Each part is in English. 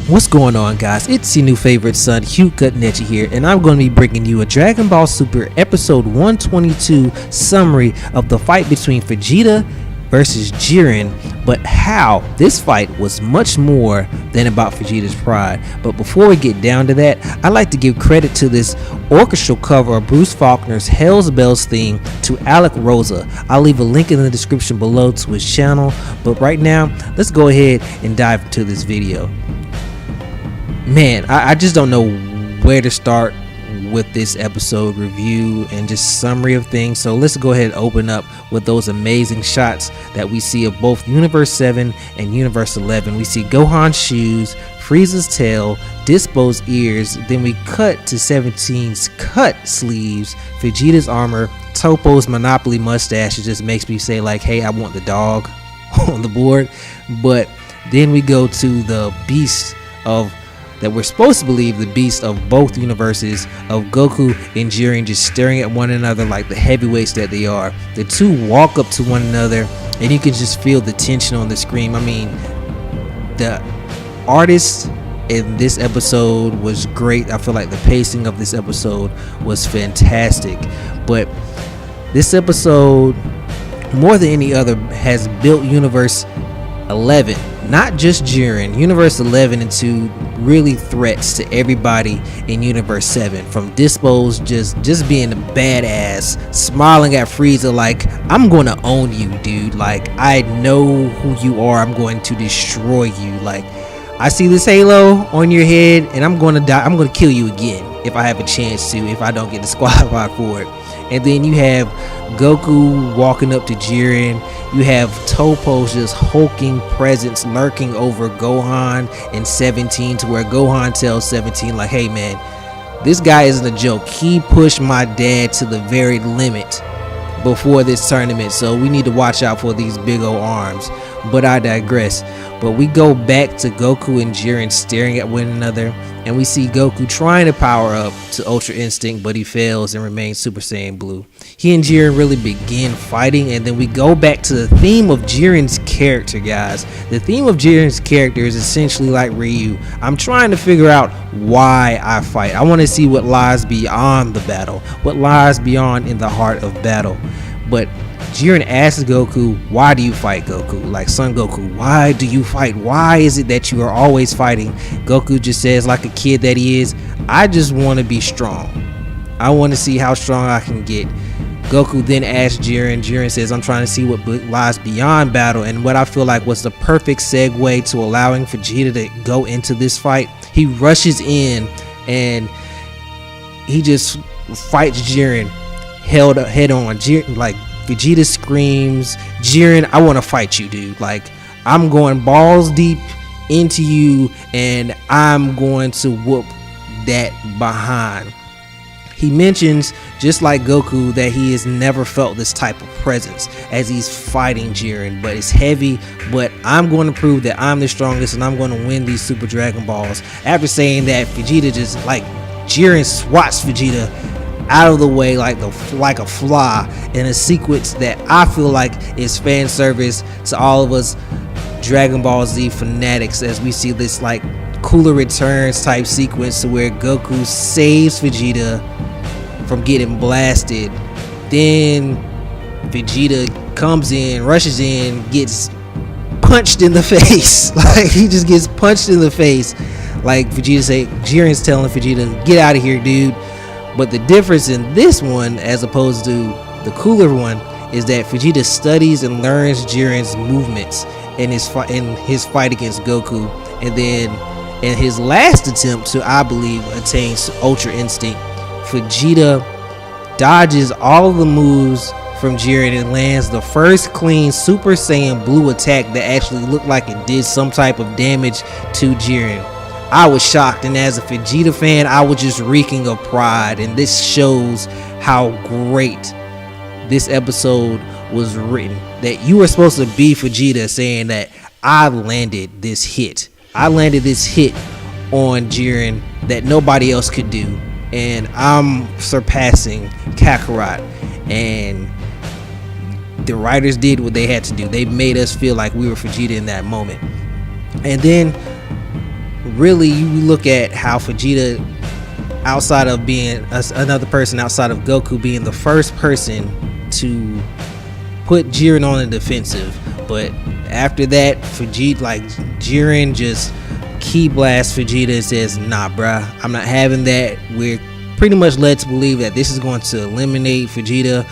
What's going on, guys? It's your new favorite son, Hugh Cutnechi here, and I'm going to be bringing you a Dragon Ball Super episode 122 summary of the fight between Vegeta versus Jiren, but how this fight was much more than about Vegeta's pride. But before we get down to that, I'd like to give credit to this orchestral cover of Bruce Faulkner's Hell's Bells theme to Alec Rosa. I'll leave a link in the description below to his channel, but right now, let's go ahead and dive into this video. Man, I just don't know where to start with this episode review and just summary of things. So let's go ahead and open up with those amazing shots that we see of both Universe 7 and Universe 11. We see Gohan's shoes, Frieza's tail, Dispo's ears, then we cut to 17's cut sleeves, Vegeta's armor, Topo's Monopoly mustache. It just makes me say like, hey, I want the dog on the board. But then we go to the beast of that we're supposed to believe the beast of both universes of Goku and Jiren just staring at one another like the heavyweights that they are. The two walk up to one another and you can just feel the tension on the screen. I mean, the artist in this episode was great. I feel like the pacing of this episode was fantastic. But this episode, more than any other, has built Universe 11, not just Jiren, Universe 11 into really threats to everybody in Universe 7. From Dispo's just being a badass, smiling at Frieza like, I'm gonna own you, dude. Like, I know who you are. I'm going to destroy you. Like, I see this halo on your head and I'm gonna die. I'm gonna kill you again if I have a chance to, if I don't get disqualified for it. And then you have Goku walking up to Jiren. You have Topo's just hulking presence lurking over Gohan and 17, to where Gohan tells 17 like, hey man, this guy isn't a joke. He pushed my dad to the very limit before this tournament, so we need to watch out for these big old arms. But I digress. But we go back to Goku and Jiren staring at one another, and we see Goku trying to power up to Ultra Instinct, but he fails and remains Super Saiyan Blue. He and Jiren really begin fighting, and then we go back to the theme of Jiren's character, guys. The theme of Jiren's character is essentially like Ryu. I'm trying to figure out why I fight. I want to see what lies beyond the battle, what lies beyond in the heart of battle. But Jiren asks Goku, why do you fight, Goku? Like, son Goku, why do you fight? Why is it that you are always fighting? Goku just says, like a kid that he is, I just want to be strong. I want to see how strong I can get. Goku then asks Jiren. Jiren says, I'm trying to see what lies beyond battle. And what I feel like was the perfect segue to allowing Vegeta to go into this fight. He rushes in and he just fights Jiren head on. Jiren, like, Vegeta screams, Jiren, I want to fight you, dude. Like, I'm going balls deep into you and I'm going to whoop that behind. He mentions, just like Goku, that he has never felt this type of presence as he's fighting Jiren, but it's heavy. But I'm going to prove that I'm the strongest and I'm going to win these Super Dragon Balls. After saying that, Vegeta just, like, Jiren swats Vegeta out of the way like a fly in a sequence that I feel like is fan service to all of us Dragon Ball Z fanatics, as we see this like Cooler Returns type sequence to where Goku saves Vegeta from getting blasted. Then Vegeta comes in, rushes in, gets punched in the face. Like, he just gets punched in the face. Like Jiren's telling Vegeta, get out of here, dude. But the difference in this one, as opposed to the cooler one, is that Vegeta studies and learns Jiren's movements in his fight against Goku. And then in his last attempt to, I believe, attain Ultra Instinct, Vegeta dodges all of the moves from Jiren and lands the first clean Super Saiyan Blue attack that actually looked like it did some type of damage to Jiren. I was shocked, and as a Vegeta fan, I was just reeking of pride, and this shows how great this episode was written. That you were supposed to be Vegeta saying that I landed this hit. I landed this hit on Jiren that nobody else could do, and I'm surpassing Kakarot. And the writers did what they had to do. They made us feel like we were Vegeta in that moment. And then really, you look at how Vegeta, outside of being another person outside of Goku, being the first person to put Jiren on the defensive, but after that, Jiren just key blasts Vegeta and says, nah bruh, I'm not having that. We're pretty much led to believe that this is going to eliminate Vegeta.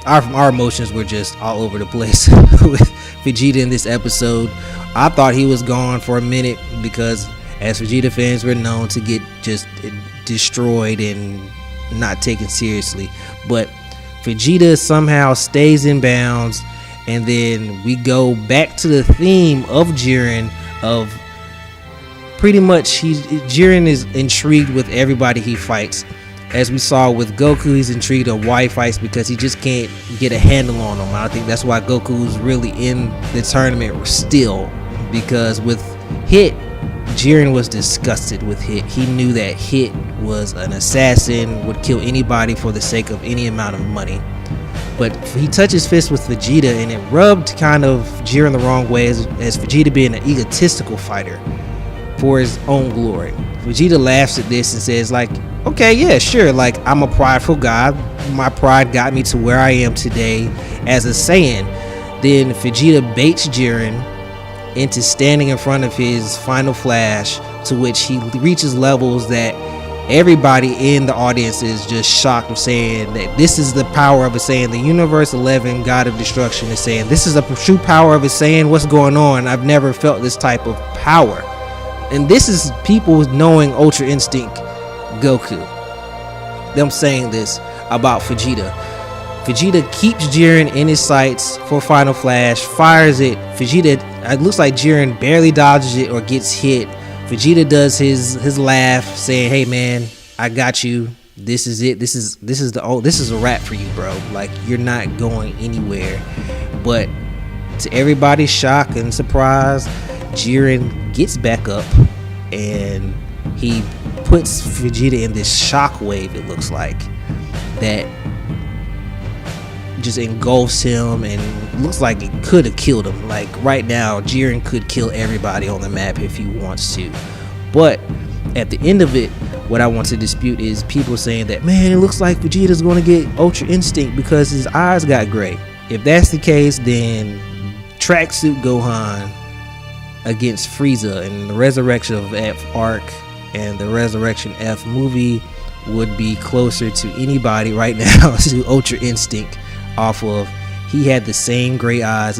Our emotions were just all over the place with Vegeta in this episode. I thought he was gone for a minute because as Vegeta fans, we're known to get just destroyed and not taken seriously, but Vegeta somehow stays in bounds, and then we go back to the theme of Jiren, of pretty much Jiren is intrigued with everybody he fights. As we saw with Goku, he's intrigued on why he fights because he just can't get a handle on him. I think that's why Goku's really in the tournament still, because with Hit, Jiren was disgusted with Hit. He knew that Hit was an assassin, would kill anybody for the sake of any amount of money. But he touched his fist with Vegeta, and it rubbed kind of Jiren the wrong way, as Vegeta being an egotistical fighter for his own glory. Vegeta laughs at this and says, like, okay, yeah, sure, like, I'm a prideful guy. My pride got me to where I am today as a Saiyan. Then Vegeta baits Jiren into standing in front of his final flash, to which he reaches levels that everybody in the audience is just shocked of, saying that this is the power of a Saiyan. The Universe 11 God of Destruction is saying this is a true power of a Saiyan. What's going on? I've never felt this type of power. And this is people knowing Ultra Instinct Goku, them saying this about Vegeta. Vegeta keeps Jiren in his sights for final flash, fires it. Vegeta, it looks like Jiren barely dodges it or gets hit. Vegeta does his laugh, saying, hey man, I got you. This is it. This is a wrap for you, bro. Like, you're not going anywhere. But to everybody's shock and surprise, Jiren gets back up and he puts Vegeta in this shockwave, it looks like, that just engulfs him and looks like it could have killed him. Like, right now, Jiren could kill everybody on the map if he wants to. But at the end of it, what I want to dispute is people saying that, man, it looks like Vegeta's going to get Ultra Instinct because his eyes got gray. If that's the case, then Tracksuit Gohan against Frieza and the Resurrection of F arc and the Resurrection F movie would be closer to anybody right now to Ultra Instinct, off of he had the same gray eyes.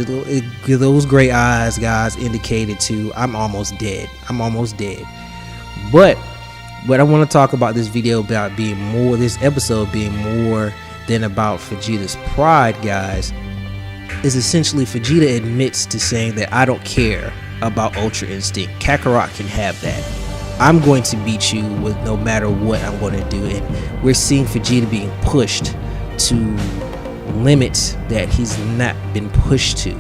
Those gray eyes, guys, indicated to I'm almost dead. But what I want to talk about this video about being more, this episode being more than about Vegeta's pride, guys, is essentially Vegeta admits to saying that I don't care about Ultra Instinct. Kakarot can have that. I'm going to beat you with no matter what I'm going to do. And we're seeing Vegeta being pushed to limits that he's not been pushed to,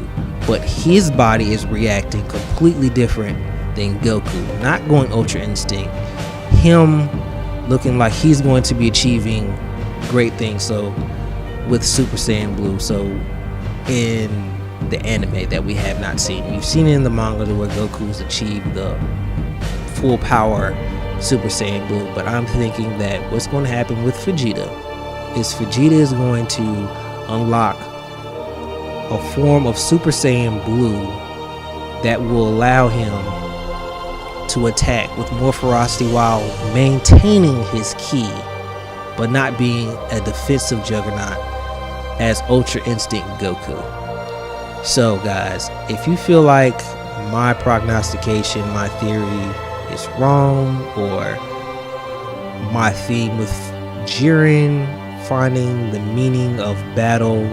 but his body is reacting completely different than Goku. Not going Ultra Instinct, him looking like he's going to be achieving great things. So with Super Saiyan Blue, so in the anime that we have not seen, we've seen it in the manga where Goku's achieved the full power Super Saiyan Blue. But I'm thinking that what's going to happen with Vegeta is going to unlock a form of Super Saiyan Blue that will allow him to attack with more ferocity while maintaining his ki, but not being a defensive juggernaut as Ultra Instinct Goku. So guys, if you feel like my prognostication, my theory is wrong, or my theme with Jiren finding the meaning of battle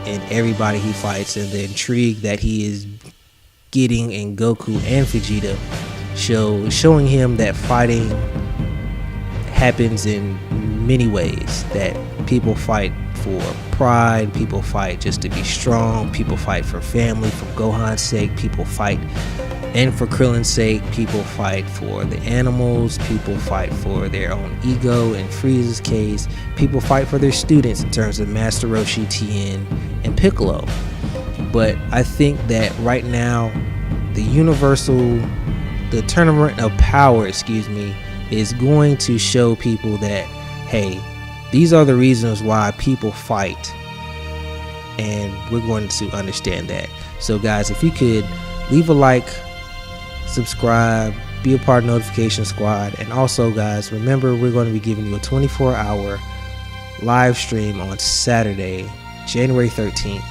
in everybody he fights and the intrigue that he is getting in Goku and Vegeta, showing him that fighting happens in many ways, that people fight for pride, people fight just to be strong, people fight for family, for Gohan's sake, people fight and for Krillin's sake, people fight for the animals, people fight for their own ego. In Frieza's case, people fight for their students in terms of Master Roshi, Tien, and Piccolo. But I think that right now, the universal the tournament of power, excuse me, is going to show people that, hey, these are the reasons why people fight, and we're going to understand that. So guys, if you could leave a like, subscribe, be a part of notification squad, and also guys, remember, we're going to be giving you a 24-hour live stream on Saturday, January 13th,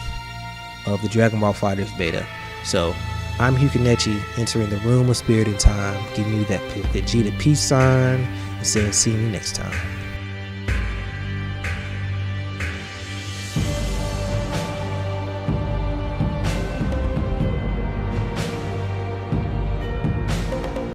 of the Dragon Ball FighterZ beta. So I'm Hukanechi, entering the room of spirit and time, giving you that Vegeta peace sign and saying see you next time.